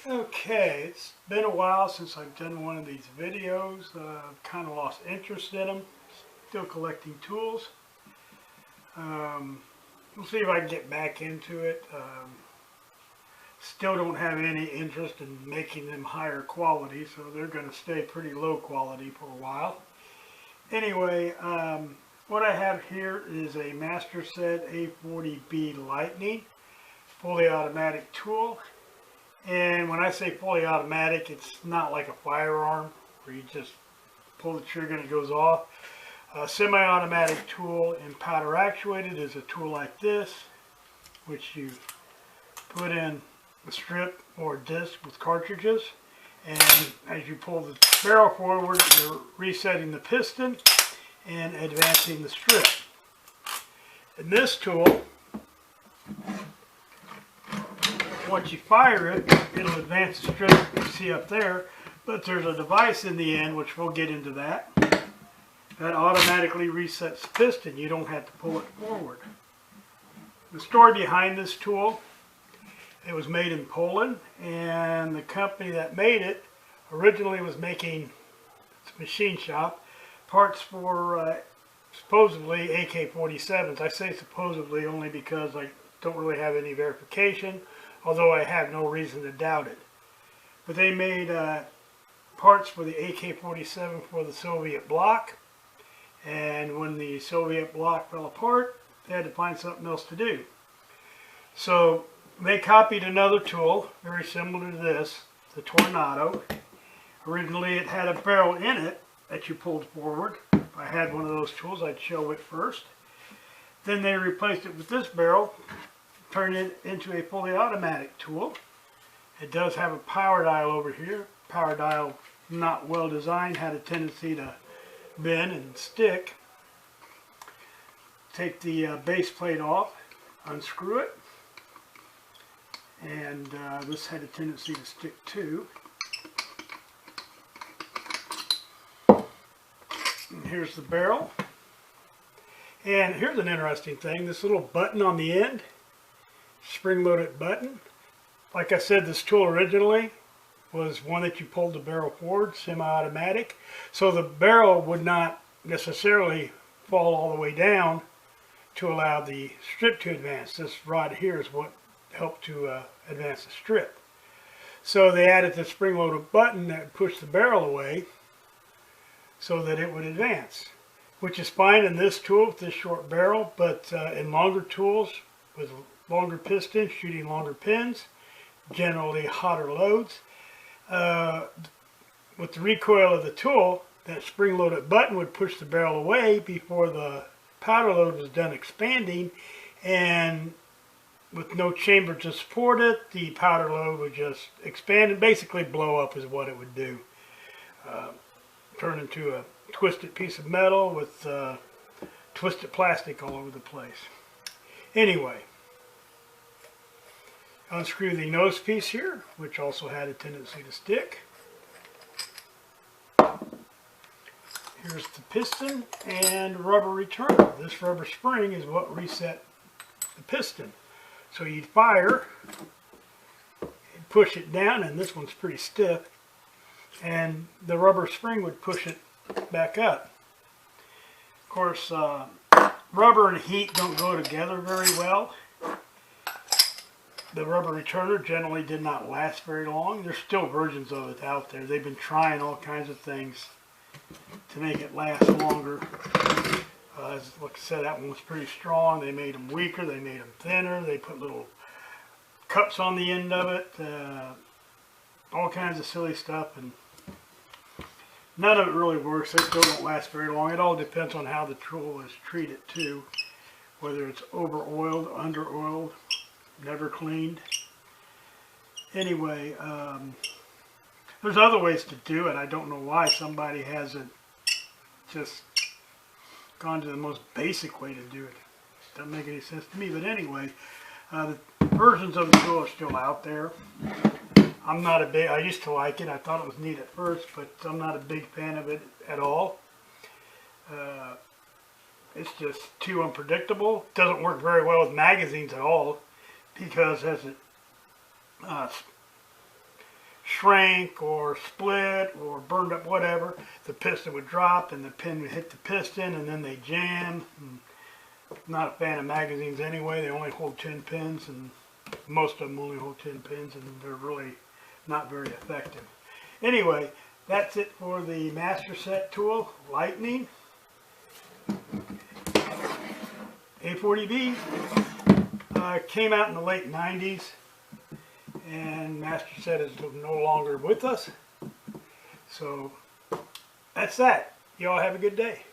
Okay, it's been a while since I've done one of these videos. I've kind of lost interest in them. Still collecting tools. We'll see if I can get back into it. Still don't have any interest in making them higher quality, so they're going to stay pretty low quality for a while. Anyway, what I have here is a Masterset A40B Lightning fully automatic tool. And when I say fully automatic, it's not like a firearm where you just pull the trigger and it goes off. A semi-automatic tool in powder actuated is a tool like this, which you put in a strip or a disc with cartridges. And as you pull the barrel forward, you're resetting the piston and advancing the strip. In this tool, once you fire it, it'll advance the strip you see up there, but there's a device in the end, which we'll get into that automatically resets the piston. You don't have to pull it forward. The story behind this tool, it was made in Poland, and the company that made it originally was making, it's a machine shop, parts for supposedly AK-47s. I say supposedly only because I don't really have any verification, although I have no reason to doubt it. But they made parts for the AK-47 for the Soviet bloc, and when the Soviet bloc fell apart, they had to find something else to do. So they copied another tool, very similar to this, the Tornado. Originally it had a barrel in it that you pulled forward. If I had one of those tools, I'd show it first. Then they replaced it with this barrel, turned it into a fully automatic tool. It does have a power dial over here. Power dial, not well designed, had a tendency to bend and stick. Take the base plate off, unscrew it, and this had a tendency to stick too. And here's the barrel. And here's an interesting thing, this little button on the end, spring-loaded button. Like I said, this tool originally was one that you pulled the barrel forward, semi-automatic. So the barrel would not necessarily fall all the way down to allow the strip to advance. This rod here is what helped to advance the strip. So they added the spring-loaded button that pushed the barrel away so that it would advance, which is fine in this tool with this short barrel, but in longer tools with longer pistons, shooting longer pins, generally hotter loads. With the recoil of the tool, that spring-loaded button would push the barrel away before the powder load was done expanding, and with no chamber to support it, the powder load would just expand and basically blow up is what it would do. Turn into a twisted piece of metal with twisted plastic all over the place. Anyway, unscrew the nose piece here, which also had a tendency to stick. Here's the piston and rubber returner. This rubber spring is what reset the piston. So you'd fire, and push it down, and this one's pretty stiff, and the rubber spring would push it back up. Of course, rubber and heat don't go together very well. The rubber returner generally did not last very long. There's still versions of it out there. They've been trying all kinds of things to make it last longer. Like I said, that one was pretty strong. They made them weaker, they made them thinner, they put little cups on the end of it, all kinds of silly stuff, and none of it really works. They still don't last very long. It all depends on how the tool is treated too, whether it's over-oiled, under-oiled, never cleaned. Anyway, there's other ways to do it. I don't know why somebody hasn't just gone to the most basic way to do it. Doesn't make any sense to me. But anyway, the versions of the tool are still out there. I'm not a big, I used to like it. I thought it was neat at first, but I'm not a big fan of it at all. It's just too unpredictable. Doesn't work very well with magazines at all, because as it shrank or split or burned up, whatever, the piston would drop and the pin would hit the piston and then they jam. Not a fan of magazines anyway. They only hold 10 pins, and most of them only hold 10 pins, and they're really not very effective. Anyway, that's it for the Masterset tool, Lightning. A40B came out in the late 90s, and Masterset is no longer with us. So that's that. You all have a good day.